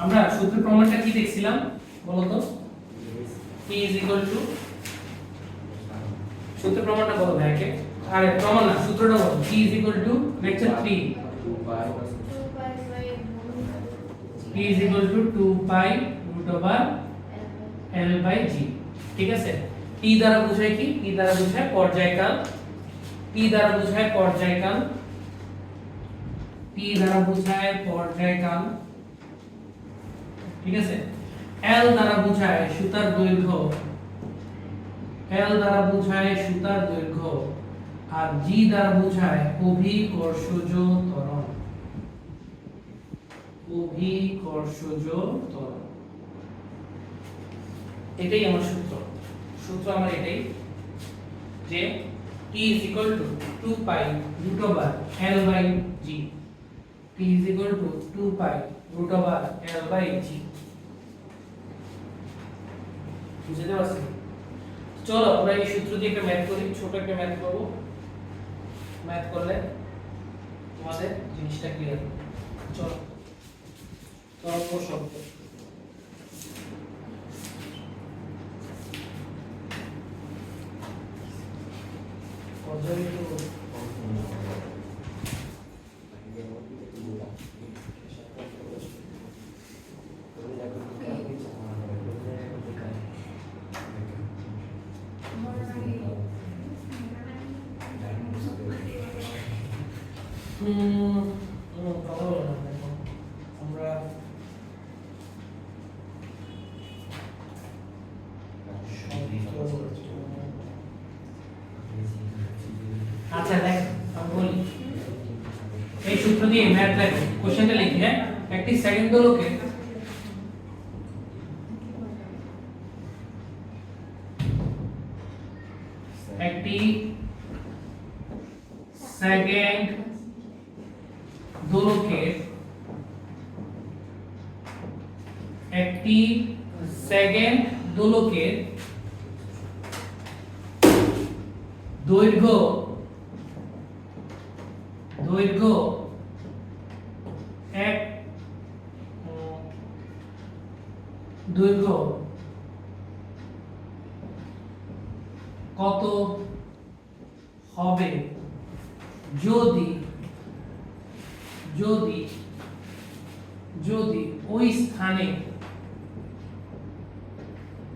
আমরা সূত্রের প্রমাণটা কি দেখছিলাম বলো তো? p সূত্রের প্রমাণটা বলো ভাইকে। আরে প্রমাণ না, সূত্রটা বলো। p lecture 3 p 2 pi √L/g। ঠিক আছে? p দ্বারা বোঝায় কি? p দ্বারা বোঝায় পর্যায়কাল। p দ্বারা বোঝায় পর্যায়কাল। p দ্বারা বোঝায় পর্যায়কাল। ঠিক আছে? L দ্বারা বোঝায় সুতার দৈর্ঘ্য। L দ্বারা বোঝায় সুতার দৈর্ঘ্য। আর G দ্বারা বোঝায় অভিকর্ষজ ত্বরণ। অভিকর্ষজ ত্বরণ। এটাই আমার সূত্র। সূত্র আমার এটাই যে T 2 pi √L/g। T 2 pi √L/g। বুঝতে পারছি? চলো আমরা এই সূত্র দিয়ে একটা ম্যাথ করি, ছোট একটা ম্যাথ করব। ম্যাথ করলে তোমাদের জিনিসটা ক্লিয়ার হবে। চলো তরঙ্গ শব্দ। আমরা আচ্ছা দেখ আমি বলি এই সূত্র দিয়ে ম্যাথ লাগবে। কোশ্চেনটা লিখি, হ্যাঁ। একটি সেকেন্ড দোলকে একটি সেকেন্ড দোলকের একটি সেকেন্ড দোলকের দৈর্ঘ্য কত হবে যদি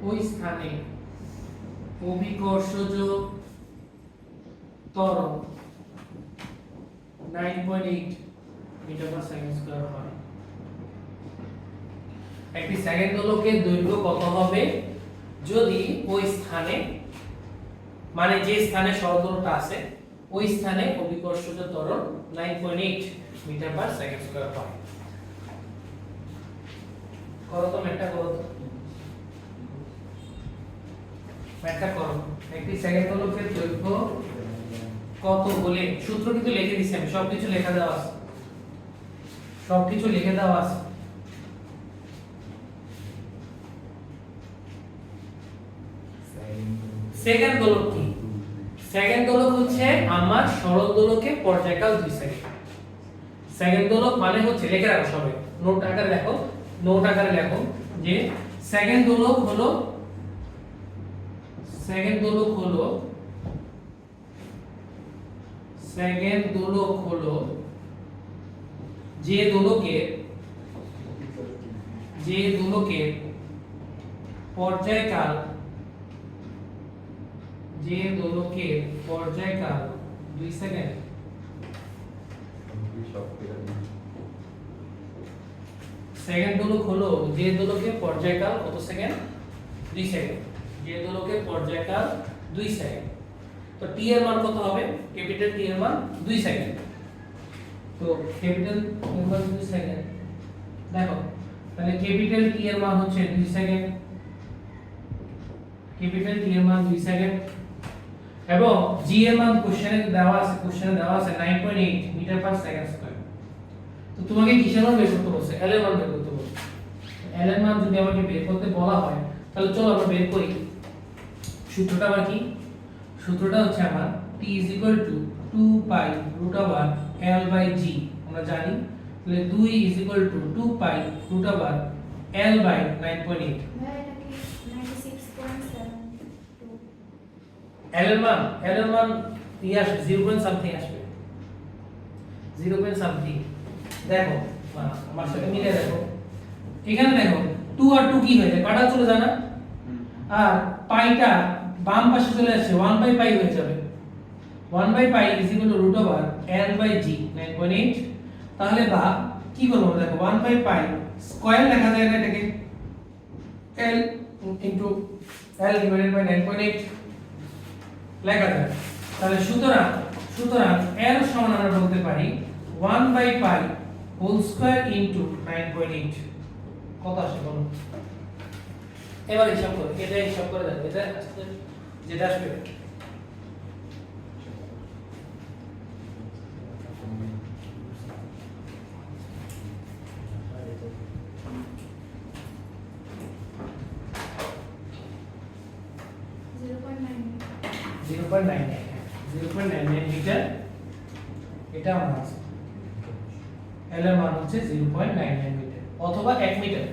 ওই স্থানে অভিকর্ষজ ত্বরণ 9.8 মিটার পার সেকেন্ড স্কয়ার হয়। একটি সেকেন্ড দোলকের দৈর্ঘ্য কত হবে যদি ওই স্থানে, মানে যে স্থানে সরলদোলকটা আছে ওই স্থানে অভিকর্ষজ ত্বরণ 9.8 মিটার পার সেকেন্ড স্কয়ার হয়। করো তো ম্যাথটা করো তো। ম্যাথটা করো। একটি সেকেন্ড দোলকের দৈর্ঘ্য কত বলে সূত্র কিন্তু লিখে দিছি আমি, সবকিছু লেখা দেওয়া আছে। সেকেন্ড দোলক কি? সেকেন্ড দোলক হচ্ছে আমার সরল দোলকে পর্যায়কাল 2 সেকেন্ড। সেকেন্ড দোলক মানে হচ্ছে, লিখে রাখো সবাই, নোট আকারে লেখো যে সেকেন্ড দোলক হলো যে দোলকের পর্যায়কাল 2 সেকেন্ড। সেকেন্ড দোলক হলো যে দোলকের পর্যায়কাল কত সেকেন্ড? 2 সেকেন্ড। যে দোলকের পর্যায়কাল 2 সেকেন্ড। তো টি এর মান কত হবে? ক্যাপিটাল টি এর মান 2 সেকেন্ড। তো ক্যাপিটাল টি এর মান 2 সেকেন্ড। দেখো তাহলে ক্যাপিটাল টি এর মান হচ্ছে 2 সেকেন্ড। ক্যাপিটাল টি এর মান 2 সেকেন্ড এবং জি এর মান কোশ্চেনে দেওয়া আছে 9.8 মিটার পার সেকেন্ড স্কয়ার। তো তোমাকে কিসের মান বের করতে বলছে? এল এর মান বের করতে বলছে। এল এর মান যদি আমাকে বের করতে বলা হয় তাহলে চলো আমরা বের করি। সূত্রটা আবার কি? সূত্রটা হচ্ছে আমার t 2 pi √L/g আমরা জানি। তাহলে 2 2 pi √L/g L by 9.8 ভাই এটা কি 96.72 L এর মান ইয়ে আসবে 0 পয়েন্ট সামথিং আসবে 0 পয়েন্ট সামথিং দেখো আমার সাথে মিলে দেখো এখানে দেখো 2 আর 2 কি হয়ে যায় কাটা চলে যায় না আর পাইটা বাম পাশে চলে আসছে 1 বাই পাই হয়ে যাবে 1 by pi is equal to root over L by G 9.8 তাহলে বা কি করব দেখো 1 বাই পাই স্কয়ার লেখা যায় না এটাকে L into L divided by 9.8 লেখা যায় তাহলে সুতরাং L সমান আমরা বলতে পারি 1 by pi whole square into 9.8 কত আসে বলো এবার হিসাব করো এটা হিসাব করে দেখো এটা যেটা আসবে জিরো 0.99 মিটার এটা আমার আছে L এর মান হচ্ছে 0.99 মিটার অথবা 1 মিটার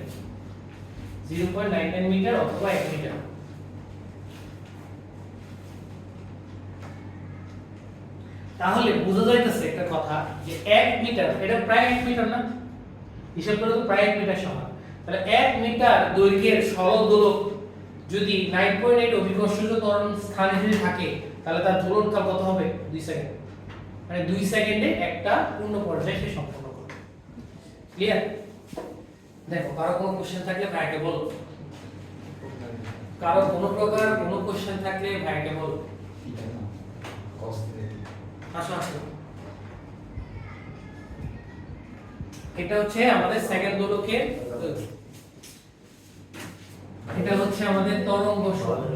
0.99 মিটার অথবা 1 মিটার তাহলে বোঝা যাইতেছে একটা কথা যে 1 মিটার এটা প্রায় 1 মিটার না হিসাব করে তো প্রায় 1 মিটার সমান তাহলে 1 মিটার দৈর্ঘ্যের সরল দোলক যদি 9.8 অভিকর্ষজ ত্বরণ স্থানে যদি থাকে তাহলে তার দোলনকাল কত হবে 2 সেকেন্ড মানে 2 সেকেন্ডে একটা পূর্ণ পর্যায় সে সম্পন্ন করবে ক্লিয়ার দেখো কারো কোনো কোশ্চেন থাকলে ভাইকে বলো কারো কোনো প্রকার কোনো কোশ্চেন থাকলে ভাইকে বলো আসো আসো এটা হচ্ছে আমাদের সেকেন্ড দোলকের এটা হচ্ছে আমাদের তরঙ্গ শব্দ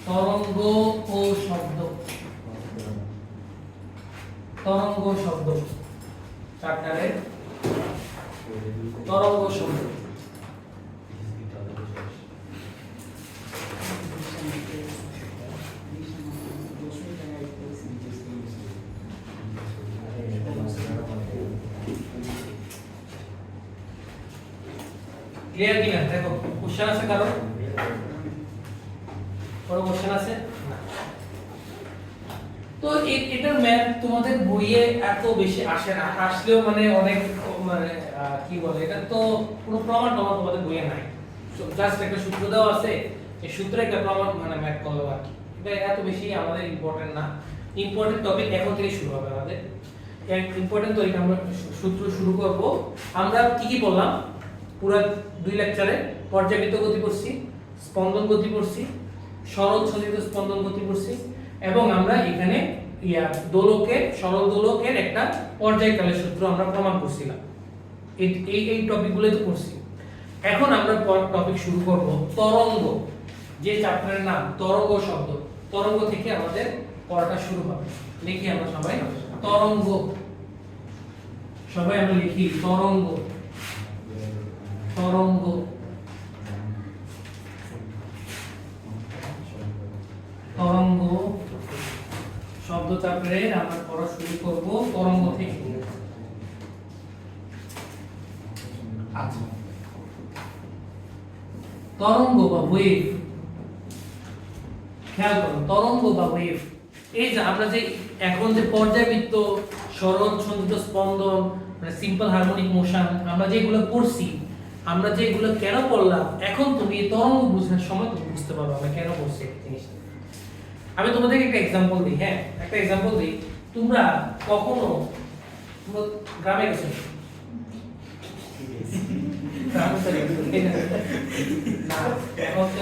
তরঙ্গ ও শব্দ তরঙ্গ শব্দ চ্যাপ্টারের তরঙ্গ শব্দ ক্লিয়ার কিনা দেখো কোশ্চেন আছে কারো কোনো কোশ্চেন আছে তো এটার ম্যাথ তোমাদের বইয়ে এত বেশি আসে না আসলেও মানে অনেক মানে কি বলে এটা তো কোনো প্রমাণ তোমাদের বইয়ে নাই জাস্ট একটা সূত্র দেওয়া আছে এই সূত্রে একটা প্রমাণ মানে ম্যাথ করলো আর কি এটা এত বেশি আমাদের ইম্পর্টেন্ট না ইম্পর্টেন্ট টপিক এখন থেকে শুরু হবে আমাদের ইম্পর্টেন্ট টপিক আমরা সূত্র শুরু করব আমরা কি বললাম পুরো 2 লেকচারে পর্যাবৃত্ত গতি পড়ছি স্পন্দন গতি পড়ছি সরল চলিত স্পন্দন গতি পড়ছি এবং আমরা এখানে সরল দোলকের একটা পর্যায়কালের সূত্র আমরা প্রমাণ করছিলাম এই টপিকগুলো তো পড়ছি এখন আমরা টপিক শুরু করব তরঙ্গ যে চ্যাপ্টারের নাম তরঙ্গ শব্দ তরঙ্গ থেকে আমাদের পড়াটা শুরু হবে লিখি আমরা সবাই তরঙ্গ সবাই আমরা লিখি তরঙ্গ তরঙ্গ তরঙ্গ শব্দ চ্যাপ্টারে আমরা পড়া শুরু করব তরঙ্গ থেকে আচ্ছা তরঙ্গ বা ওয়েভ খেয়াল করো তরঙ্গ বা ওয়েভ এই যে আমরা যে এখন যে পর্যায়বৃত্ত সরল সঞ্চিত স্পন্দন মানে সিম্পল হারমোনিক মোশন আমরা যেগুলো পড়ছি আমরা যেগুলো কেন পড়লাম এখন তুমি তরঙ্গ বুঝার সময় তুমি বুঝতে পারবে আমরা কেন পড়ছি এই জিনিসটা আমি তোমাদেরকে একটা एग्जांपल দিই হ্যাঁ একটা एग्जांपल দিই তোমরা কখনো গ্রামে গেছো না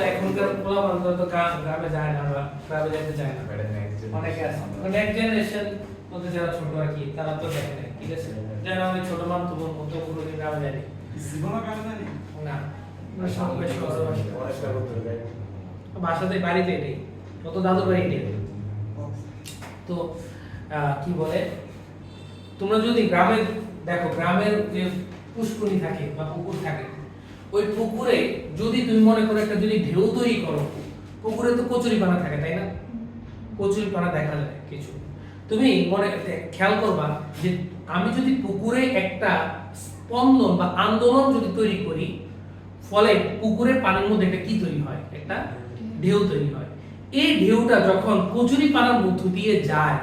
এখনকার পোলা বান্ধব তো গ্রামে যায় না বা গ্রামে যেতে চায় না অনেকে আছে নেক্সট জেনারেশন মধ্যে যারা ছোট আর কি তারা তো দেখে না ঠিক আছে যারা আমি ছোট মান তোমার মতো পুরোদিন গ্রামে যায়নি জীবনে গ্রামে যায়নি না আমরা সবাই বাসাতে বাড়িতে এটাই কত দাদুর বাড়ি এটাই তো কি বলে তোমরা যদি গ্রামে দেখো গ্রামের যে পুষ্করণী থাকে বা পুকুর থাকে ওই পুকুরে যদি তুমি মনে করো একটা যদি ঢেউ তৈরি করো পুকুরে তো কচুরি পানা থাকে তাই না কচুরি পানা দেখা যায় কিছু তুমি মনে খেয়াল করবা যে আমি যদি পুকুরে একটা স্পন্দন বা আন্দোলন যদি তৈরি করি, ফলে পুকুরের পানির মধ্যে একটা কি তৈরি হয়, একটা ঢেউ তৈরি হয়। এই ঢেউটা যখন কচুরি পানার মধ্য দিয়ে যায়,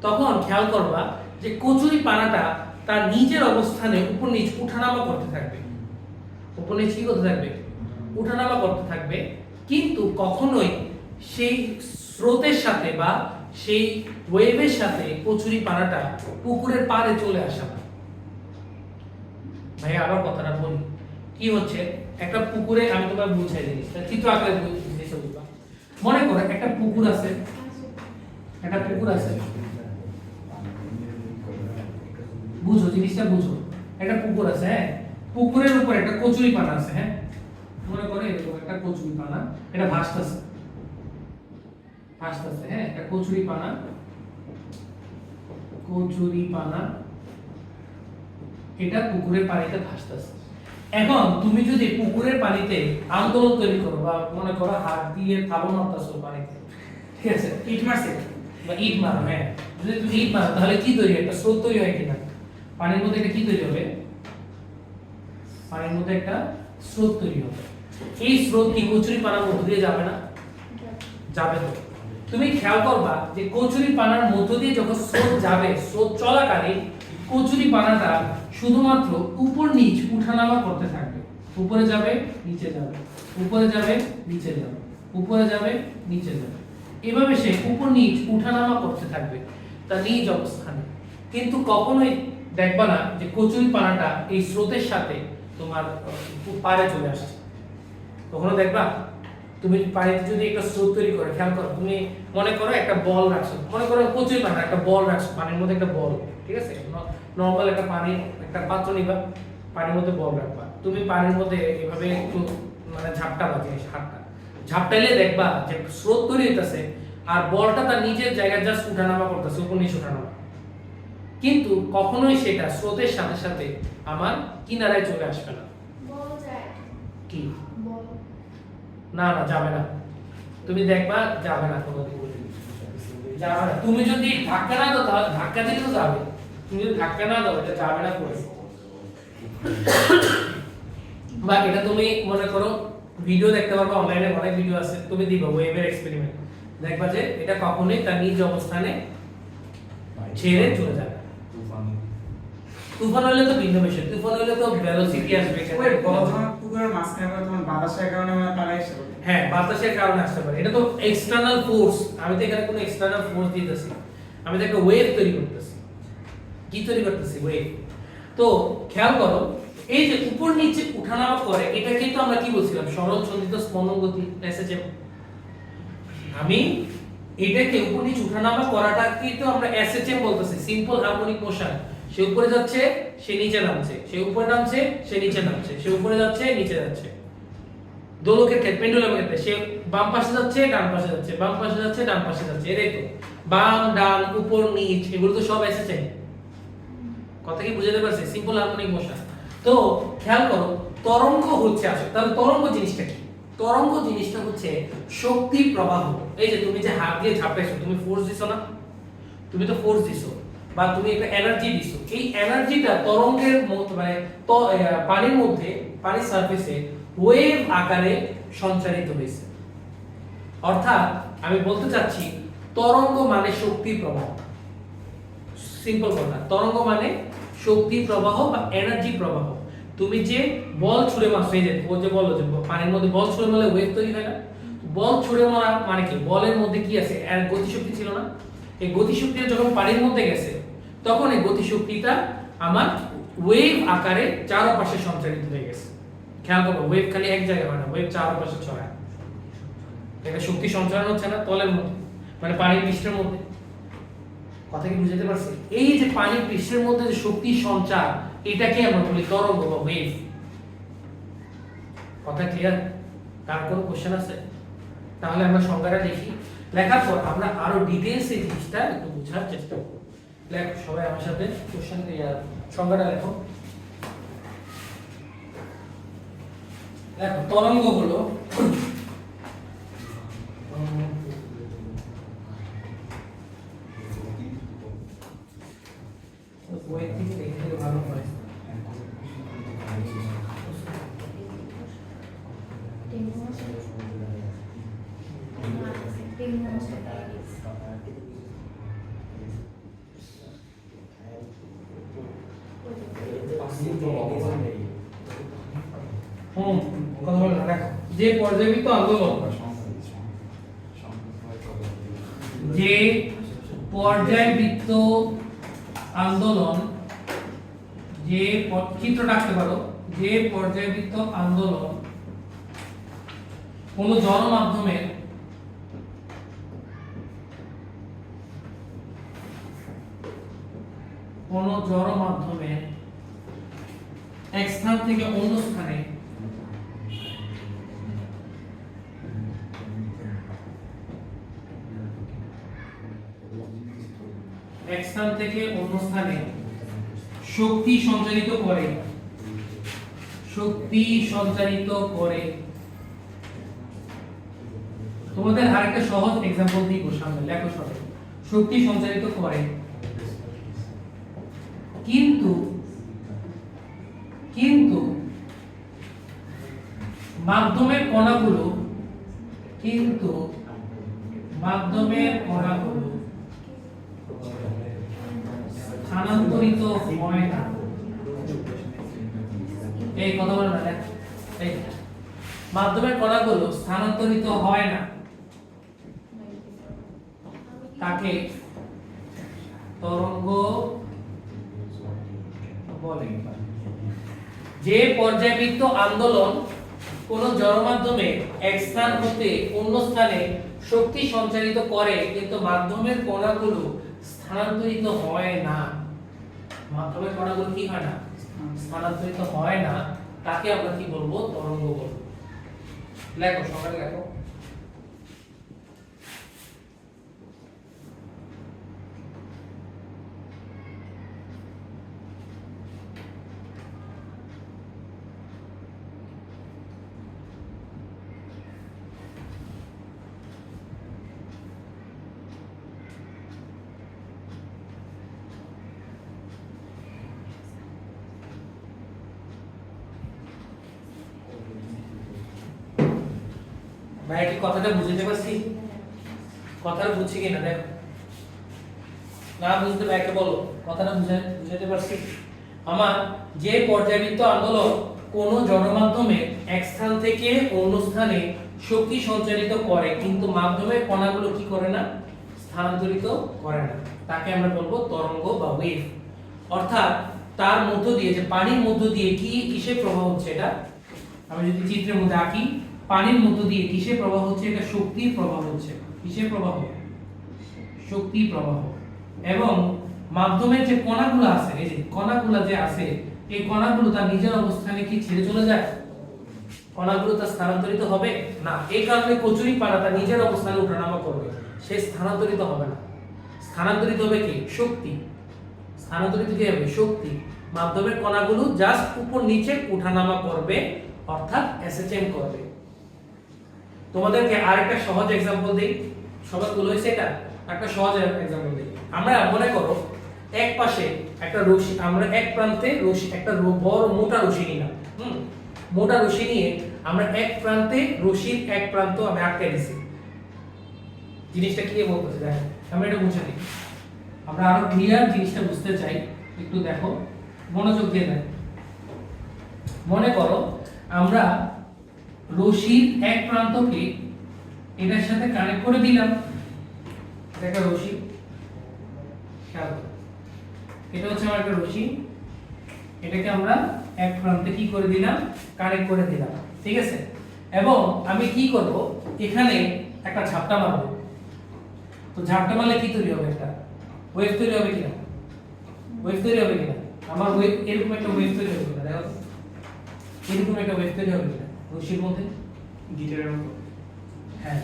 তখন খেয়াল করবা যে কচুরি পানাটা তার নিজের অবস্থানে উপর নিচ উঠানামা করতে থাকবে। উপর নিচ কি করতে থাকবে? উঠানামা করতে থাকবে, কিন্তু কখনোই সেই স্রোতের সাথে বা সেই ওয়েভের সাথে কচুরি পানাটা পুকুরের পাড়ে চলে আসে না। ভাই আবার কথাটা বলি, কি হচ্ছে, একটা পুকুরে, আমি তোমাকে বুঝাই দিই, চিত্র আকারে জিনিসটা বুঝবা। মনে করো একটা পুকুর আছে, একটা পুকুর আছে, বুঝো জিনিসটা বুঝো। একটা পুকুর আছে, হ্যাঁ, পুকুরের উপর একটা কচুরি পানা আছে, হ্যাঁ, মনে করো এরকম একটা কচুরি পানা, এটা ভাসতেছে, ভাসতেছে, হ্যাঁ, একটা কচুরি পানা, কচুরি পানা এটা পুকুরের পানিতে ভাসতেছে। এখন তুমি যদি পুকুরের পানিতে আন্দোলন তৈরি করো, বা মনে করো হাত দিয়ে থাবো মারতেছো পানিতে, ঠিক আছে, ইট মারছে বা ইট মারো, হ্যাঁ, যদি তুমি ইট মারো তাহলে কি তৈরি হয়? একটা স্রোত তৈরি হয় কিনা? পানির মধ্যে একটা কি তৈরি হবে? পানির মধ্যে একটা স্রোত তৈরি হবে। এই স্রোত কি কচুরি পানার মধ্য দিয়ে যাবে না? যাবে তো। তুমি খেয়াল করবা যে কচুরি পানার মধ্য দিয়ে যখন স্রোত যাবে, স্রোত চলাকালীন কচুরি পানাটা শুধুমাত্র উপর নিচ উঠানামা করতে থাকবে। উপরে যাবে, নিচে যাবে, উপরে যাবে, নিচে যাবে, উপরে যাবে, নিচে যাবে, এভাবে সে উপর নিচ উঠানামা করতে থাকবে তার নিজ অবস্থানে। কিন্তু কখনোই দেখবা না যে কচুরি পানাটা এই স্রোতের সাথে তোমার পাড়ে চলে আসছে। কখনো দেখবা? তুমি পানিতে যদি একটা স্রোত তৈরি করে, খেয়াল করো, তুমি মনে করো একটা বল রাখছো, মনে করো কচুরি পানা একটা বল রাখছো পানির মধ্যে, একটা বল, ঠিক আছে, নরমাল একটা পানি, একটা পাত্র নিবা, পানির মধ্যে বল রাখবা, তুমি পানির মধ্যে এভাবে একটু মানে ঝাপটাবা, জিনিস হাতটা ঝাপটাইলে দেখবা যে স্রোত তৈরি হইতাছে আর বলটা তার নিজের জায়গায় জাস্ট উঠানামা করতেছে, উপর নিচ উঠানামা। কিন্তু কখনোই সেটা স্রোতের সাথে সাথে আমার কিনারায় চলে আসবে না। বল যায়। কি? বল। না না, যাবে না, তুমি দেখবা যাবে না, কোনোদিন যাবে না। তুমি যদি ধাক্কা না দাও তাহলে ধাক্কা দিলে তো যাবে, তুমি যদি ধাক্কা না দাও এটা যাবে না করে। বা এটা তুমি মনে করো ভিডিও দেখতে পারবে, অনলাইনে অনেক ভিডিও আছে, তুমি দিবা ওয়েভের এক্সপেরিমেন্ট, দেখবা যে এটা কখনোই তার নিজ অবস্থানে ছেড়ে চলে যাবে। তুফান হলে তো ভিন্ন বিষয়, তুফান হলে তো ভেলোসিটি আসবে, ওই বলছাম পুকুরের মাঝখানে করে তোমার বাতাসের কারণে মানে পানি এসে পড়ে। হ্যাঁ, বাতাসের কারণে আসতে পারে, এটা তো এক্সটার্নাল ফোর্স। আমি তো এখানে কোনো এক্সটার্নাল ফোর্স দিতেছি না, আমি তো একটা ওয়েভ তৈরি করতেছি। কি তৈরি করতেছি? ওয়েভ। তো খেয়াল করো, এই যে উপর নিচে উঠানামা করে, এটা কিন্তু আমরা কি বলছিলাম? সরল সন্ধিত স্পন্দন গতি, এসএচএম। আমি এটাকে উপর নিচে উঠানামা করাটা কিন্তু আমরা এসএচএম বলতেছি, সিম্পল হারমোনিক মোশন। সে উপরে যাচ্ছে, সে নিচে নামছে, সে উপরে নামছে, সে নিচে নামছে, সে উপরে যাচ্ছে, নিচে যাচ্ছে। দোলকের ক্ষেত্রে, পেন্ডুলামের ক্ষেত্রে সে বাম পাশে যাচ্ছে, ডান পাশে যাচ্ছে, বাম পাশে যাচ্ছে, ডান পাশে যাচ্ছে, এটাই তো। বাম ডান উপর নিচ এগুলো তো সব এসএচএম। কথা কি বুঝাতে পারছি? Simple harmonic motion. তো খেয়াল করো, তরঙ্গ হচ্ছে আসলে, তাহলে তরঙ্গ জিনিসটা কি? তরঙ্গ জিনিসটা হচ্ছে শক্তি প্রবাহ। এই যে তুমি যে হাত দিয়ে ঝাঁপাইছো, তুমি ফোর্স দিছো না? তুমি তো ফোর্স দিছো বা তুমি একটা এনার্জি দিছো, এই এনার্জিটা তরঙ্গের মধ্যে মানে পানির মধ্যে, পানির সারফেসে ওয়েভ আকারে সঞ্চারিত হয়েছে। অর্থাৎ আমি বলতে চাচ্ছি তরঙ্গ মানে শক্তি প্রবাহ। সিম্পল কথা, তরঙ্গ মানে শক্তি প্রবাহ বা এনার্জি প্রবাহ। তুমি যে বল ছুঁড়ে মারছো, এই যে ও যে বললো যে পানির মধ্যে বল ছুঁড়ে মারলে ওয়েভ তৈরি হয় না? বল ছুঁড়ে মারা মানে কি? বলের মধ্যে কি আছে? এর গতিশক্তি ছিল না? এই গতিশক্তিটা যখন পানির মধ্যে গেছে, তখন এই গতিশক্তিটা আমার ওয়েভ আকারে চারপাশে সঞ্চারিত হয়ে গেছে। খেয়াল করো, ওয়েভ খালি এক জায়গায় হয় না, ওয়েভ চারপাশে ছড়ায়। এটা শক্তি সঞ্চারণ হচ্ছে না তলের মধ্যে, মানে পানির পৃষ্ঠের মধ্যে। কথা কি বুঝতে পারছি? এই যে পানির পৃষ্ঠের মধ্যে যে শক্তি সঞ্চার, এটাকে আমরা বলি তরঙ্গ বা ওয়েভ। কথা ক্লিয়ার? কার কোনো কোশ্চেন আছে? তাহলে আমরা সংজ্ঞাটা দেখি, লেখার পর আমরা আরো ডিটেইলস এই জিনিসটা একটু বোঝার চেষ্টা করব। লেখো সবাই আমার সাথে, কোশ্চেন সংজ্ঞাটা লেখো। দেখো, তরঙ্গ হলো ভালো হয়। কথা বলেন না, দেখো যে পর্যায়বৃত্ত আন্দোলন, যে পর্যায়বৃত্ত আন্দোলন, যে চিত্র রাখতে পারো, যে পর্যায়বৃত্ত আন্দোলন কোন জড় মাধ্যমের এক স্থান থেকে অন্য স্থানে শক্তি সঞ্চারিত করে, তোমাদের আরেকটা সহজ एग्जांपल দিব সামনে, লেখো সবাই। শক্তি সঞ্চারিত করে কিন্তু মাধ্যমের কণাগুলো স্থানান্তরিত হয় না। এই কথা বলেন না, এই মাধ্যমের কণাগুলো স্থানান্তরিত হয় না, তাকে তরঙ্গ বলে। যে পর্যায়বৃত্ত আন্দোলন কোন জড় মাধ্যমে এক স্থান হতে অন্য স্থানে শক্তি সঞ্চারিত করে কিন্তু মাধ্যমের কণাগুলো স্থানান্তরিত হয় না, মাধ্যমের কণাগুলো কি হয় না, স্থানান্তরিত হয় না, তাকে আমরা কি বলবো, তরঙ্গ বলবো। লেখো সবাই লেখো। ভাই কি কথাটা বুঝতে পারছি? কথাটা বুঝছি কিনা দেখো, না বুঝতে ভাইকে বলো কথাটা বুঝাতে পারছি। আমার যে পর্যায়বৃত্ত আন্দোলন কোন জড় মাধ্যমে এক স্থান থেকে অন্য স্থানে শক্তি সঞ্চারিত করে কিন্তু মাধ্যমের কণাগুলো কি করে না, স্থানান্তরিত করে না, তাকে আমরা বলবো তরঙ্গ বা ওয়েভ। অর্থাৎ তার মধ্য দিয়ে, যে পানির মধ্য দিয়ে কিসের প্রবাহ হচ্ছে, এটা আমি যদি চিত্রের মধ্যে আঁকি, পানির মধ্য দিয়ে কিসের প্রবাহ হচ্ছে, এটা শক্তির প্রবাহ হচ্ছে। কিসের প্রবাহ? শক্তি প্রবাহ। এবং মাধ্যমের যে কণাগুলো আছে, এই যে কণাগুলো যে আছে, এই কণাগুলো তার নিজের অবস্থানে কি ছেড়ে চলে যায়? কণাগুলো তার স্থানান্তরিত হবে না। এই কারণে কচুরি পানা তার নিজের অবস্থানে ওঠানামা করবে, সে স্থানান্তরিত হবে না। স্থানান্তরিত হবে কি? শক্তি। স্থানান্তরিত কি হবে? শক্তি। মাধ্যমের কণাগুলো জাস্ট উপর নিচে ওঠানামা করবে, অর্থাৎ এসএচএম করবে। তোমাদেরকে আরেকটা সহজ एग्जांपल দেই, সবাই গুলো হইছে, এটা একটা সহজ एग्जांपल দেই। আমরা মনে করো এক পাশে একটা রশি, আমরা এক প্রান্তে রশি, একটা বড় মোটা রশি নিলাম, মোটা রশি নিয়ে আমরা এক প্রান্তে, রশির এক প্রান্ত আমি আটকে দিছি। জিনিসটা কি বলতেছে দেখো, আমরা এটা বুঝে নিই, আমরা আরো ক্লিয়ার জিনিসটা বুঝতে চাই, একটু দেখো, মনোযোগ দিয়ে দেখো। মনে করো আমরা রশির এক প্রান্তকে এটার সাথে কানেক্ট করে দিলাম, এটা একটা রশি, খেয়াল করো, এটা হচ্ছে আমার একটা রশি, এটাকে আমরা এক প্রান্তে কি করে দিলাম, কানেক্ট করে দিলাম, ঠিক আছে। এবং আমি কি করব, এখানে একটা ঝাপটা মারব। তো ঝাপটা মারলে কি তৈরি হবে? একটা ওয়েভ তৈরি হবে কিনা? ওয়েভ তৈরি হবে কিনা? আমার ওয়েভ, এরকম একটা ওয়েভ তৈরি হবে কিনা? দেখো এরকম একটা ওয়েভ তৈরি হবে কিনা রশির মধ্যে, গিটারের মতো। হ্যাঁ,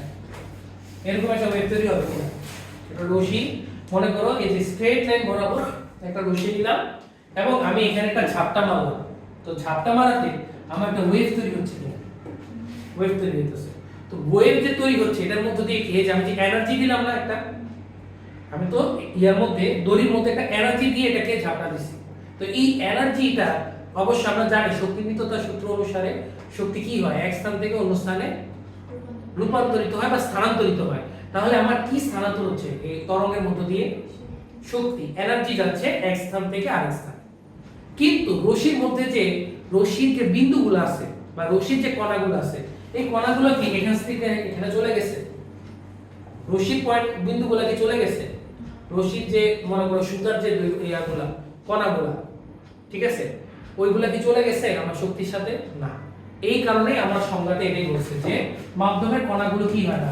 এরকম একটা ওয়েভ তৈরি হবে কিনা? এটা রশি, মনে করো এই যে স্ট্রেট লাইন বরাবর একটা রশি নিলাম এবং আমি এখানে একটা ঝাপটা মারলাম। তো ঝাপটা মারাতে আমার একটা ওয়েভ তৈরি হচ্ছে কিনা? ওয়েভ তৈরি হচ্ছে। তো ওয়েভ যে তৈরি হচ্ছে এটার মধ্যে দিয়ে কি, যে আমি যে এনার্জি দিলাম না একটা, আমি তো ইয়ার মধ্যে, দড়ির মধ্যে একটা এনার্জি দিয়ে এটাকে ঝাপটা দিছি। তো এই এনার্জিটা অবশ্যই আমরা জানি শক্তিবিদ্যুতার সূত্র অনুসারে শক্তি কি হয়, এক স্থান থেকে অন্য স্থানে রূপান্তরিত হয় বা স্থানান্তরিত হয়। তাহলে আমার কি স্থানান্তর হচ্ছে এই তরঙ্গের মধ্য দিয়ে? শক্তি, এনার্জি যাচ্ছে এক স্থান থেকে আরেক স্থানে। কিন্তু রশ্মির মধ্যে যে রশ্মির যে বিন্দুগুলো আছে বা রশ্মির যে কণাগুলো আছে, এই কণাগুলো কি এখান থেকে এখানে চলে গেছে? রশ্মির পয়েন্ট বিন্দুগুলো কি চলে গেছে? রশ্মির যে মনে করো সুতার যে ইয়াগুলা কণাগুলা, ঠিক আছে, ওইগুলা কি চলে গেছে আমার শক্তির সাথে? না। এই কারণে আমার সংজ্ঞাতে এটাই বলছে যে মাধ্যমের কণাগুলো কি হয় না,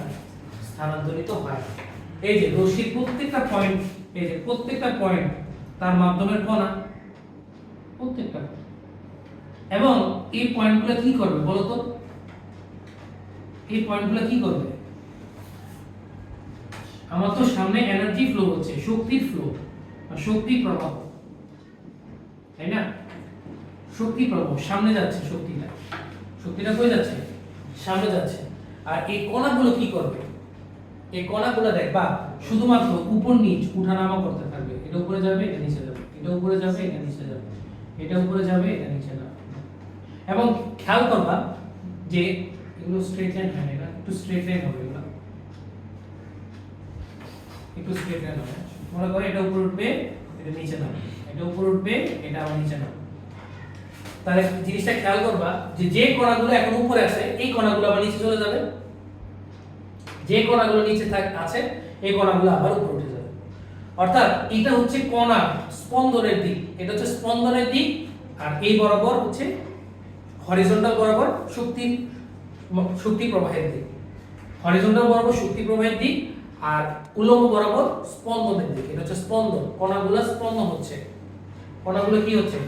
স্থানান্তরিত হয়। এই যে রশ্মির প্রত্যেকটা পয়েন্ট, এই যে প্রত্যেকটা পয়েন্ট তার মাধ্যমের কণা, প্রত্যেকটা। এবং এই পয়েন্টগুলো কি করবে বলো তো? এই পয়েন্টগুলো কি করবে? আমার তো সামনে এনার্জি ফ্লো হচ্ছে, শক্তির ফ্লো, শক্তি প্রবাহ, তাই না? শক্তি প্রবাহ সামনে যাচ্ছে, শক্তিটা কই যাচ্ছে? সামনে যাচ্ছে। আর এই কণাগুলো কি করবে? এই কণাগুলো দেখবা শুধুমাত্র উপর নিচ উঠানামা করতে থাকবে। এটা উপরে যাবে, এটা নিচে যাবে, এটা উপরে যাবে, এটা নিচে যাবে, এটা উপরে যাবে, এটা নিচে যাবে। এবং খেয়াল করবা যে এগুলো স্ট্রেট লাইন হয় না, একটু স্ট্রেট লাইন হবে, এগুলো একটু স্ট্রেট লাইন হবে। মনে করো এটা উপরে উঠবে, এটা নিচে নামবে, এটা উপরে উঠবে, এটা আবার নিচে নামবে। তাহলে জিনিসটা খেয়াল করবা যে যে কণাগুলো এখন উপরে আছে এই কণাগুলো আবার নিচে চলে যাবে, যে কণাগুলো নিচে আছে এই কণাগুলো আবার উপরে উঠে যাবে। অর্থাৎ এটা হচ্ছে কণা স্পন্দনের দিক, এটা হচ্ছে স্পন্দনের দিক। আর এই বরাবর হচ্ছে হরিজন্টাল বরাবর শক্তি প্রবাহের দিক, হরিজন্টাল বরাবর শক্তি প্রবাহের দিক, আর উল্লম্ব বরাবর স্পন্দনের দিক। এটা হচ্ছে স্পন্দন, কণাগুলো স্পন্দন হচ্ছে, কণাগুলো কি হচ্ছে?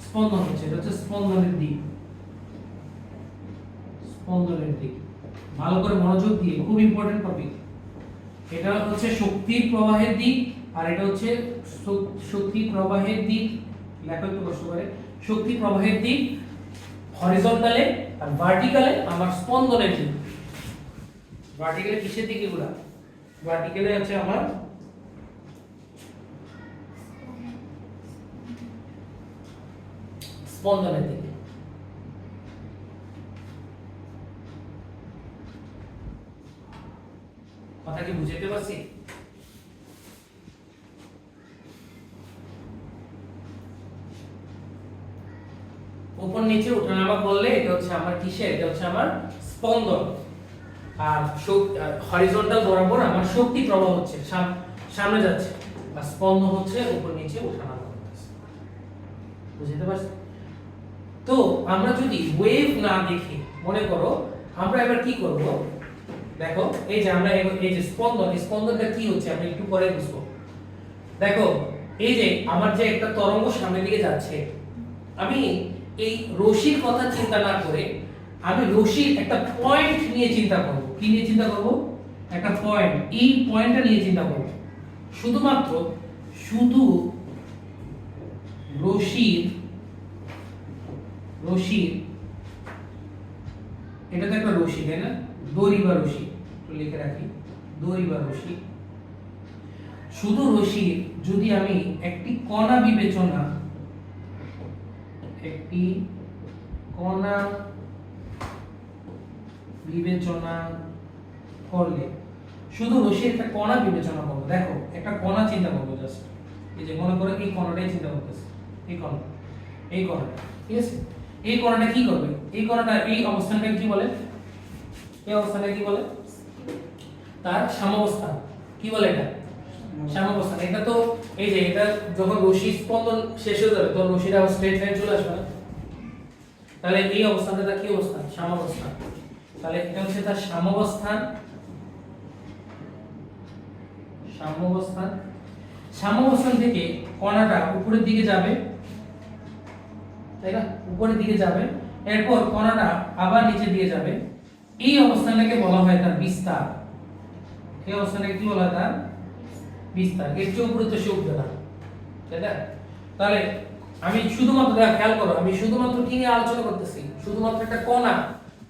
স্পন্দন হচ্ছে। এটা হচ্ছে স্পন্দনের দিক, স্পন্দনের দিক। ভালো করে মনোযোগ দিয়ে, খুব ইম্পর্টেন্ট টপিক। এটা হচ্ছে শক্তির প্রবাহের দিক, আর এটা হচ্ছে শক্তি প্রবাহের দিক। লেখা একটু কষ্ট করে, শক্তি প্রবাহের দিক হরিজন্টালে, আর ভার্টিক্যালে আমার স্পন্দনের দিক। ভার্টিক্যালে কিসের দিক এগুলা? ভার্টিক্যালে আছে আমার স্পন্দনের দিকে। কথা কি বুঝতে পারছি? উপর নিচে ওঠানামা করলে এটা হচ্ছে আমার কিসের? এটা হচ্ছে আমার স্পন্দন। আর হরিজন্টাল বরাবর আমার শক্তি প্রবাহ হচ্ছে, সামনে যাচ্ছে, আর স্পন্দন হচ্ছে উপর নিচে ওঠানামা করতেছে। বুঝতে পারছি? তো আমরা যদি ওয়েভ না দেখি, মনে করো আমরা এবার কি করব? দেখো এই যে আমরা এই যে স্পন্দন, এই স্পন্দনটা কি হচ্ছে আমরা একটু পরে বুঝবো। দেখো এই যে আমার যে একটা তরঙ্গ সামনের দিকে যাচ্ছে, আমি এই রশির কথা চিন্তা না করে আমি রশির একটা পয়েন্ট নিয়ে চিন্তা করব। কি নিয়ে চিন্তা করব? একটা পয়েন্ট। এই পয়েন্টটা নিয়ে চিন্তা করব। শুধুমাত্র শুধু রশির এটা তো একটা রশি, তাই না? দড়ি বা রশি, তো লিখে রাখি দড়ি বা রশি। শুধু রশির যদি আমি একটি কণা বিবেচনা করলে, শুধু রশির একটা কণা বিবেচনা করবো। দেখো একটা কণা চিন্তা করবো, জাস্ট এই যে মনে করো এই কণাটাই চিন্তা করতেছে, এই কণাটা, ঠিক আছে? এই কণাটা কি করবে? এই কণাটা এই অবস্থানটাকে কি বলে? এই অবস্থানটাকে কি বলে? তার সাম্যাবস্থান। কি বলে এটা? সাম্যাবস্থান। এটা তো এই যে এটা যখন রশি স্পন্দন শেষ হয়ে যাবে তখন রশিটা আবার স্ট্রেট লাইন চলে আসবে না? তাহলে এই অবস্থানটা তার কি অবস্থান? সাম্যাবস্থান। তাহলে এটা হচ্ছে তার সাম্যাবস্থান। সাম্যাবস্থান থেকে কণাটা উপরের দিকে যাবে, তাই না? উপরের দিকে যাবে, এরপর কণাটা আবার নিচের দিকে যাবে। এই অবস্থানটাকে বলা হয় তার বিস্তার। এই অবস্থানটাকে কি বলা হয়? তার বিস্তার। এর চেয়ে উপরে তো সে উঠবে না, তাই না? তাহলে আমি শুধুমাত্র খেয়াল করো, আমি শুধুমাত্র কি নিয়ে আলোচনা করতেছি? শুধুমাত্র একটা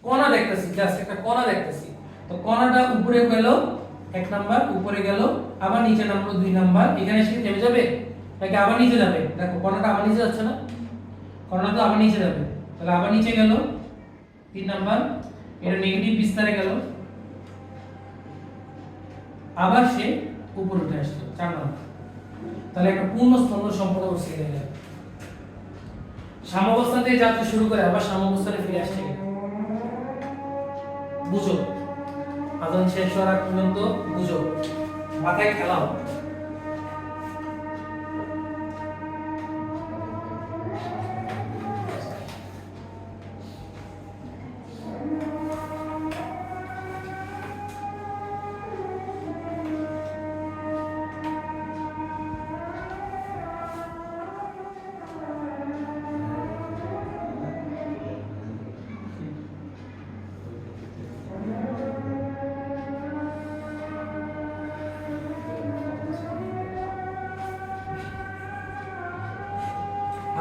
কণা দেখতেছি, জাস্ট একটা কণা দেখতেছি। তো কণাটা উপরে গেল 1 নাম্বার, উপরে গেল, আবার নিচে নামলো 2 নাম্বার। এখানে এসে থেমে যাবে নাকি আবার নিচে যাবে? দেখো কণাটা আবার নিচে যাচ্ছে না? কণাটা তো আবার নিচে যাবে, তাহলে আবার নিচে গেল 3 নাম্বার, এটা নেগেটিভ বিস্তারে গেল। আবার সে উপরে উঠে আসলো 4 নম্বর। তাহলে একটা পূর্ণ স্পন্দন সম্পন্ন করছে এখানে। সাম্যাবস্থান থেকে যাত্রা শুরু করে আবার সাম্যাবস্থানে ফিরে আসছে কিনা বুঝো। আজান শেষ হওয়ার আগ পর্যন্ত বুঝো, মাথায় খেলাও।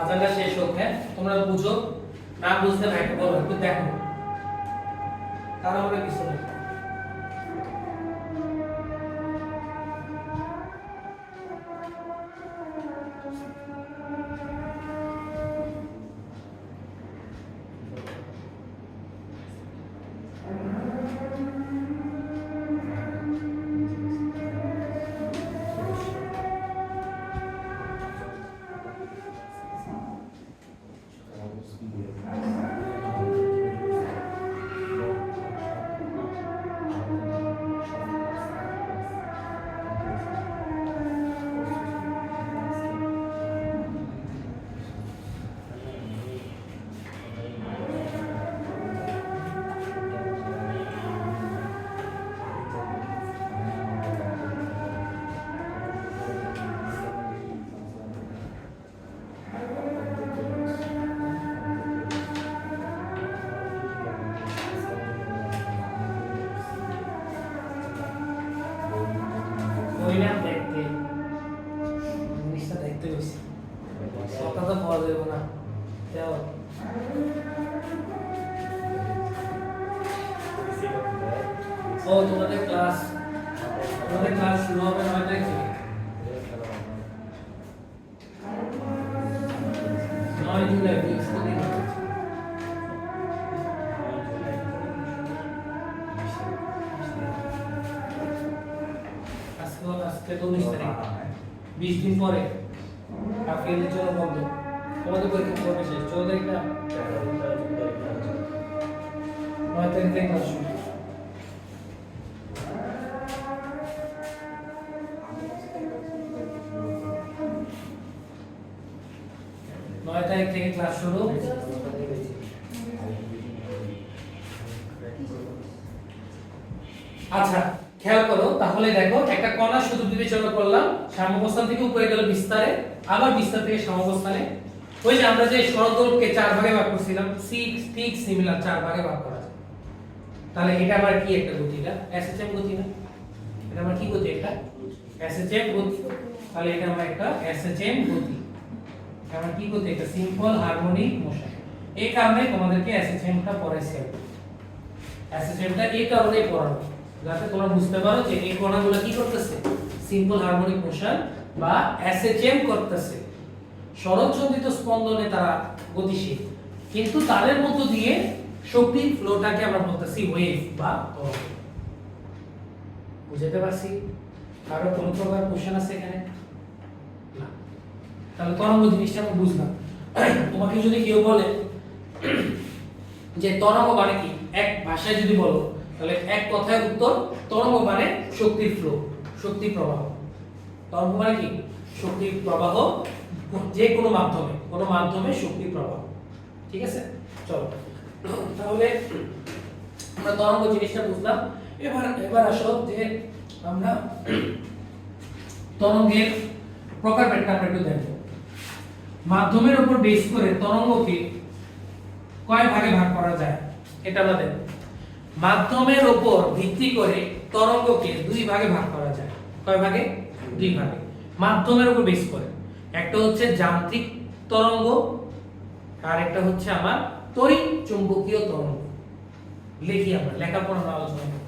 আজানটা শেষ হোক, হ্যাঁ তোমরা বুঝো, না বুঝতে ভাইকে বলো একটু দেখো, তাড়াহুড়ো কিছু নেই। দেখতে জিনিসটা দেখতে বেশি কথা তো পাওয়া যাবে না। যাও ও তোমাদের ক্লাস শুরু হবে 9 তারিখ থেকে। 9 জুলাই বৃহস্পতিবার। আজকে তো 19 তারিখ, 20 দিন পরে কাফিরদের জন্য বন্ধ। তোমাদের পরীক্ষা কবে শেষ? 14 তারিখ না? 9 তারিখ থেকে ক্লাস শুরু। তারিখ থেকে ক্লাস শুরু। আচ্ছা খেয়াল করো, তাহলে দেখো একটা কণা শুধু বিবেচনা করলাম, সাম্যাবস্থান থেকে উপরে গেল বিস্তারে, আবার বিস্তার থেকে সাম্যাবস্থানে। ওই যে আমরা যে সরলদোলককে 4 ভাগে ভাগ করছিলাম, ঠিক সিমিলার 4 ভাগে ভাগ করা যায়। তাহলে এটা আবার কি একটা গতি? এটা এসএচএম গতি না? এটা আমার কি গতি? এটা এসএচএম গতি। তাহলে এটা আমার একটা এসএচএম গতি। আমরা কি গতি? এটা সিম্পল হারমোনিক মোশন। এই কারণে তোমাদেরকে এসএচএমটা পড়াইছি। এসএচএমটা এই কারণে পড়ানো যাতে তোমরা বুঝতে পারো যে এই কণাগুলো কি করতেছে, সিম্পল হারমোনিক মোশন বা এসএচএম করতেছে। সরলচন্দ্রিত স্পন্দনে তারা গতিশীল, কিন্তু তাদের মধ্য দিয়ে শক্তির ফ্লোটাকে আমরা বলতেছি ওয়েভ বা তরঙ্গ। বুঝতে পারছি? কারো কোনো প্রকার কোশ্চেন আছে এখানে? না। তাহলে তরঙ্গ জিনিসটা আমরা বুঝলাম। তোমাকে যদি কেউ বলে যে তরঙ্গ মানে কি, এক ভাষায় যদি বলো তাহলে এক কথায় উত্তর তরঙ্গ মানে শক্তির ফ্লো, শক্তি প্রবাহ। তরঙ্গ মানে কি? শক্তির প্রবাহ, যে কোনো মাধ্যমে শক্তির প্রবাহ। ঠিক আছে, চলো তাহলে আমরা তরঙ্গ জিনিসটা বুঝলাম। এবার আসো যে আমরা তরঙ্গের প্রকারভেদটা আমরা একটু দেখব। মাধ্যমের উপর বেস করে তরঙ্গকে কয় ভাগে ভাগ করা যায় এটা আমরা দেখব। মাধ্যমের উপর ভিত্তি করে তরঙ্গকে 2 ভাগে ভাগ করা যায়। কয় ভাগে? 2 ভাগে। মাধ্যমের উপর বেস করে একটা হচ্ছে যান্ত্রিক তরঙ্গ, আর একটা হচ্ছে আমার তড়িৎ চুম্বকীয় তরঙ্গ। লিখি আমরা, লেখাপড়া না আলোচনা করি।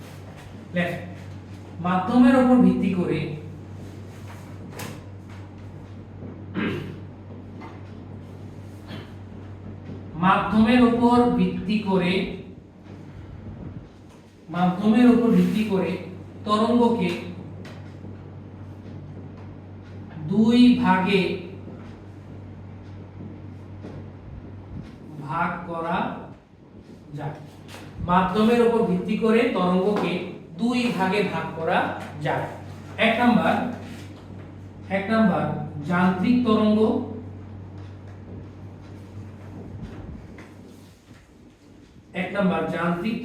লেখ, মাধ্যমের উপর ভিত্তি করে তরঙ্গকে দুই ভাগে ভাগ করা যায়। মাধ্যমের উপর ভিত্তি করে তরঙ্গকে দুই ভাগে ভাগ করা যায়। এক নাম্বার যান্ত্রিক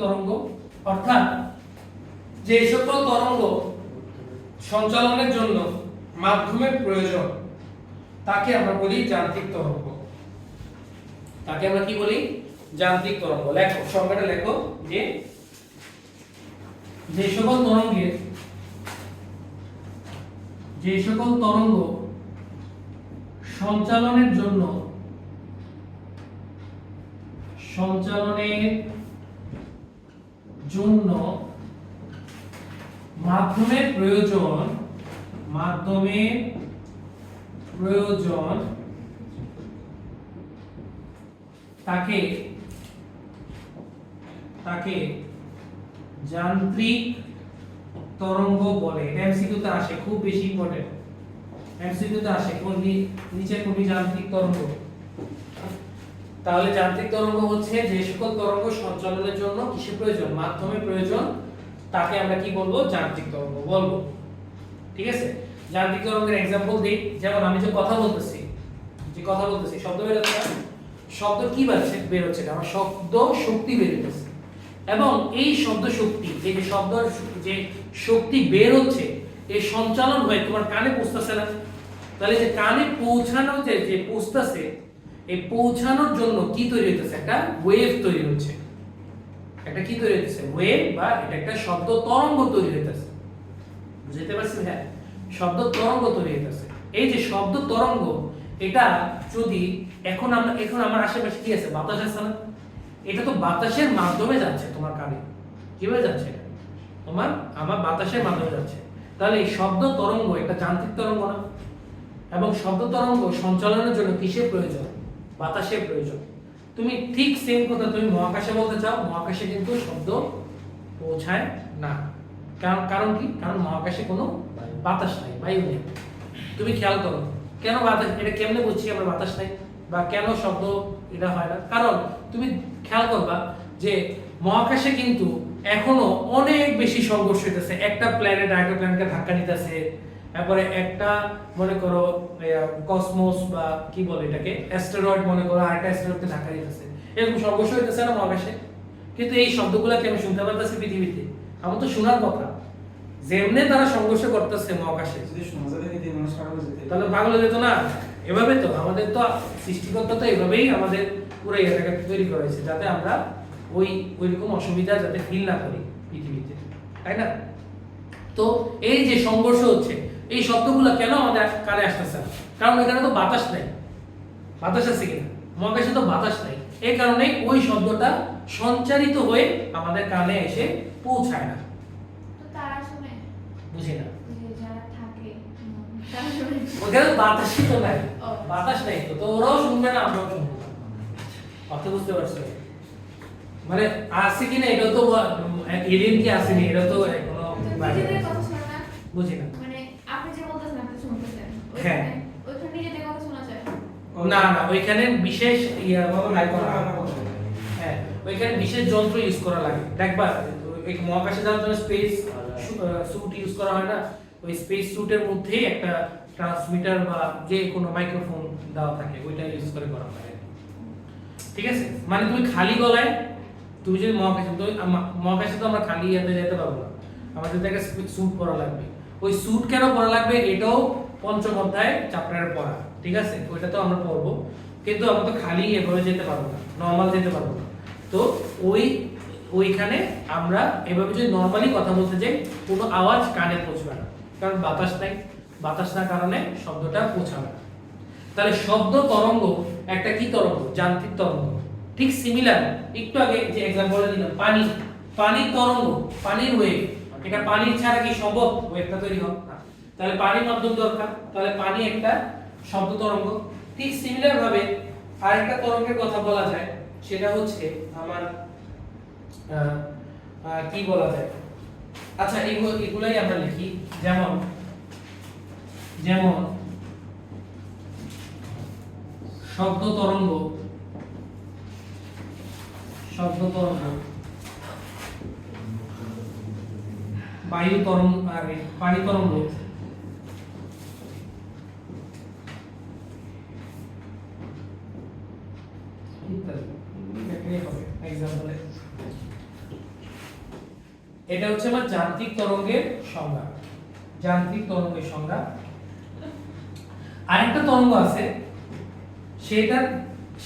তরঙ্গ, অর্থাৎ যে সকল তরঙ্গ সঞ্চালনের জন্য মাধ্যমের প্রয়োজন তাকে আমরা বলি যান্ত্রিক তরঙ্গ। তাকে আমরা কি বলি? যান্ত্রিক তরঙ্গ। লেখো, সংজ্ঞাটা লেখো যে যে সকল তরঙ্গ সঞ্চালনের জন্য মাধ্যমের প্রয়োজন তাকে যান্ত্রিক তরঙ্গ বলে। এমসিকিউতে আসে, খুব বেশি ইম্পর্টেন্ট। এমসিকিউতে আসে কোন নিচে কোনটি যান্ত্রিক তরঙ্গ। তাহলে যান্ত্রিক তরঙ্গ হচ্ছে যে সকল তরঙ্গ সঞ্চালনের জন্য কিসের প্রয়োজন? মাধ্যমের প্রয়োজন, তাকে আমরা কি বলবো? যান্ত্রিক তরঙ্গ বলবো। ঠিক আছে? যান্ত্রিক তরঙ্গের एग्जांपल দেই। যেমন আমি যে কথা বলতেছি, শব্দ বের হচ্ছে, শব্দ কি বের হচ্ছে? আমার শব্দ শক্তি বের হচ্ছে, এবং এই শব্দ শক্তি, এই যে শব্দ যে শক্তি বের হচ্ছে, এই সঞ্চালন হয়ে তোমার কানে পৌঁছতেছে না? তাহলে যে কানে পৌঁছানো যে পৌঁছতেছে, এই পৌঁছানোর জন্য কি তৈরি হইতেছে? একটা ওয়েভ তৈরি হচ্ছে। একটা কি তৈরি হইতেছে? ওয়েভ, বা এটা একটা শব্দ তরঙ্গ তৈরি হইতেছে। বুঝতে পারছেন? হ্যাঁ, শব্দ তরঙ্গ তৈরি হইতেছে। এই যে শব্দ তরঙ্গ, এটা যদি এখন আমার আশেপাশে কি আছে? বাতাস আছে না? এটা তো বাতাসের মাধ্যমে যাচ্ছে তোমার কানে। কিভাবে যাচ্ছে? আমার বাতাসের মাধ্যমে যাচ্ছে। তাহলে এই শব্দ তরঙ্গ একটা যান্ত্রিক তরঙ্গ না? এবং শব্দ তরঙ্গ সঞ্চালনের জন্য কিসের প্রয়োজন? বাতাসের প্রয়োজন। তুমি ঠিক সেম কথা তুমি মহাকাশে বলতে চাও, মহাকাশে কিন্তু শব্দ পৌঁছায় না। কারণ কি? কারণ মহাকাশে কোনো বাতাস নাই, বায়ু নেই। তুমি খেয়াল করো, কেন বাতাস, এটা কেমনে বুঝছি আমরা বাতাস নাই বা কেন শব্দ এটা হয় না? কারণ তুমি খেয়াল করবা যে মহাকাশে কিন্তু এখনো অনেক বেশি সংঘর্ষ হইতেছে। একটা প্ল্যানেট আরেকটা প্ল্যানেটকে ধাক্কা নিতেছে, তারপরে একটা মনে করো কসমোস বা কি বলে এটাকে, অ্যাস্টেরয়েড মনে করো আরেকটা অ্যাস্টেরয়েডকে ধাক্কা দিতেছে। এরকম সংঘর্ষ হইতেছে না মহাকাশে? কিন্তু এই শব্দগুলো কি আমি শুনতে পারতেছি পৃথিবীতে? আমার তো শোনার কথা। যেমনে তারা সংঘর্ষ করতেছে মহাকাশে, যদি শোনা যাবে কিন্তু মানুষ পাগল যেতে, তাহলে পাগল হয়ে যেত না? এভাবে তো আমাদের তো সৃষ্টিকর্তা তো এভাবেই আমাদের পুরো এটাকে তৈরি করেছে, যাতে আমরা ওইরকম অসুবিধা যাতে ফিল না করি পৃথিবীতে, তাই না? তো এই যে সংঘর্ষ হচ্ছে, এই শব্দগুলো কেন আমাদের কানে আসতেছে না? কারণ এখানে তো বাতাস নাই। বাতাস আছে কিনা? মহাকাশে তো বাতাস নাই। এই কারণে ওই শব্দটা সঞ্চারিত হয়ে আমাদের কানে এসে পৌঁছায় না। তো তারা শুনে? বুঝি না। যে যারা থাকে তারা শুনে? ওখানে বাতাসই তো নাই, ও। বাতাস নাই তো ওরাও শুনবে না, আমরাও শুনবো না। কথা বুঝতে পারছো? মানে আছে কিনা এটা তো এলিয়েন কি আসেনি, এটা তো এখনো নিজেদের কথা শোনা না? বুঝি না। মানে আপনি যে বলতেছেন আপনি শুনতেছেন, হ্যাঁ। ওইখানে নিজেদের কথা শোনা যায়? না না, ওইখানে বিশেষ লাইক করা হ্যাঁ, ওইখানে বিশেষ যন্ত্র ইউজ করা লাগে। দেখবা এই মহাকাশে যাওয়ার জন্য স্পেস স্যুট ইউজ করা হয় না? ওই স্পেস স্যুটের মধ্যেই একটা ট্রান্সমিটার বা যে কোনো মাইক্রোফোন দেওয়া থাকে, ওইটা ইউজ করে করা হয়। ঠিক আছে? মানে তুমি খালি গলায়, তুমি যদি মহাকাশে তো আমরা খালি হাতে যেতে পারবো না, আমাদের তো একটা স্যুট পরা লাগবে। ওই স্যুট কেন পরা লাগবে এটাও পঞ্চম অধ্যায় চ্যাপ্টারে পড়া। ঠিক আছে? ওইটা তো আমরা পড়বো, কিন্তু আমরা তো খালি এভাবে যেতে পারবো না, নরমাল যেতে পারবো না। তো ওইখানে আমরা এভাবে যদি নরমালি কথা বলতে যাই, কোনো আওয়াজ কানে পৌঁছবে না, কারণ বাতাস নাই। বাতাস না কারণে শব্দটা পৌঁছাবে না। তাহলে শব্দ তরঙ্গ একটা কি তরঙ্গ? যান্ত্রিক তরঙ্গ। ঠিক সিমিলার, একটু আগে যে एग्जांपल দিলাম, পানির তরঙ্গ, পানির ওয়েভ। এটা পানির ছাড়া কি সম্ভব ওয়েভটা তৈরি হবে না? তাহলে পানির মাধ্যম দরকার, তাহলে পানি একটা শব্দ তরঙ্গ। ঠিক সিমিলার ভাবে আরেকটা তরঙ্গের কথা বলা যায়, সেটা হচ্ছে আমার কি বলা যায়? আচ্ছা এগুলাই আমরা লিখি। যেমন শব্দ তরঙ্গ বায়ু তরঙ্গ আর পানি তরঙ্গ ইত্যাদি দেখলেই হবে এক্সাম্পলে। এটা হচ্ছে আমার যান্ত্রিক তরঙ্গের সংজ্ঞা। আরেকটা তরঙ্গ আছে,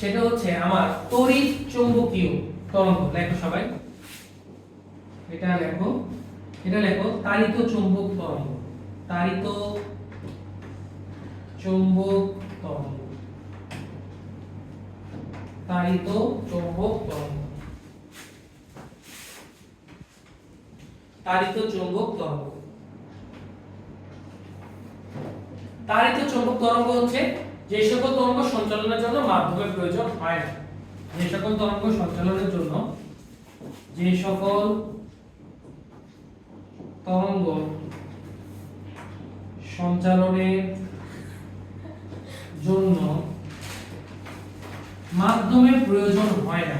সেটা হচ্ছে আমার তড়িৎ চৌম্বকীয় তরঙ্গ। লেখো সবাই, এটা লেখো তাড়িত চৌম্বক তরঙ্গ। তাড়িত চৌম্বক তরঙ্গ হচ্ছে যে সকল তরঙ্গ সঞ্চালনের জন্য মাধ্যমের প্রয়োজন হয় না। যে সকল তরঙ্গ সঞ্চালনের জন্য মাধ্যমের প্রয়োজন হয় না।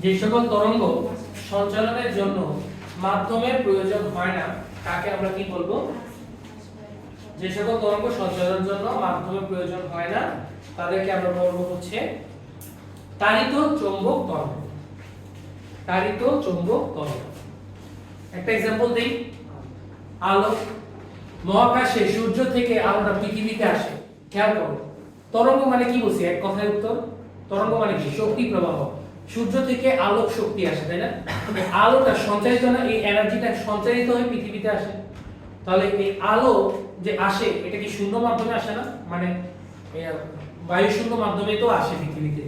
যে সকল তরঙ্গ সঞ্চালনের জন্য মাধ্যমের প্রয়োজন হয় না তাকে আমরা কি বলবো? যে সকল তরঙ্গ সঞ্চালনের জন্য মাধ্যমের প্রয়োজন হয় না তাদেরকে আমরা বলবো হচ্ছে তাড়িত চৌম্বক তরঙ্গ। একটা एग्जांपल দেই, আলো। মহাকাশে সূর্য থেকে আলোটা পৃথিবীতে আসে, খেয়াল করো। তরঙ্গ মানে কি বলছি? এক কথায় উত্তর। তরঙ্গ মানে কি? শক্তি প্রবাহ। সূর্য থেকে আলোক শক্তি আসে, তাই না? আলোটা সঞ্চারিত না, এই এনার্জিটা সঞ্চারিত হয়ে পৃথিবীতে আসে। তাহলে এই আলো যে আসে এটা কি শূন্য মাধ্যমে আসে না? মানে বায়ু শূন্য মাধ্যমে তো আসে পৃথিবীতে।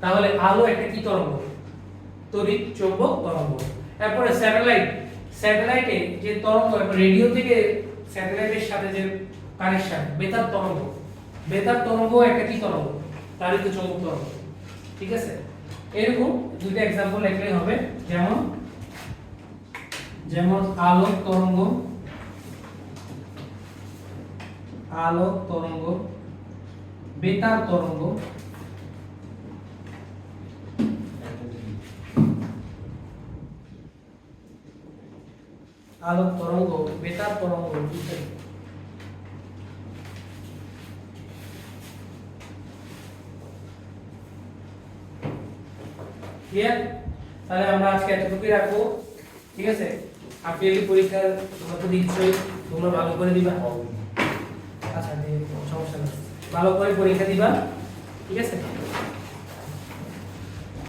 তাহলে আলো একটা কি তরঙ্গ? তড়িৎ চৌম্বক তরঙ্গ। এরপরে স্যাটেলাইটে যে তরঙ্গ, রেডিও থেকে স্যাটেলাইটের সাথে যে কানেকশন, বেতার তরঙ্গ একটা কি তরঙ্গ? তাড়িত চৌম্বক তরঙ্গ। ঠিক আছে, এরকম দুইটা एग्जांपल লিখলেই হবে। যেমন আলোক তরঙ্গ, বেতার তরঙ্গ, বেতার তরঙ্গ ইত্যাদি। ক্লিয়ার? তাহলে আমরা আজকে এতটুকুই রাখবো। ঠিক আছে, আপনি পরীক্ষা তোমরা তো দিচ্ছই, তোমরা ভালো করে দিবা। আচ্ছা, সমস্যা নেই, ভালো করে পরীক্ষা দিবা। ঠিক আছে।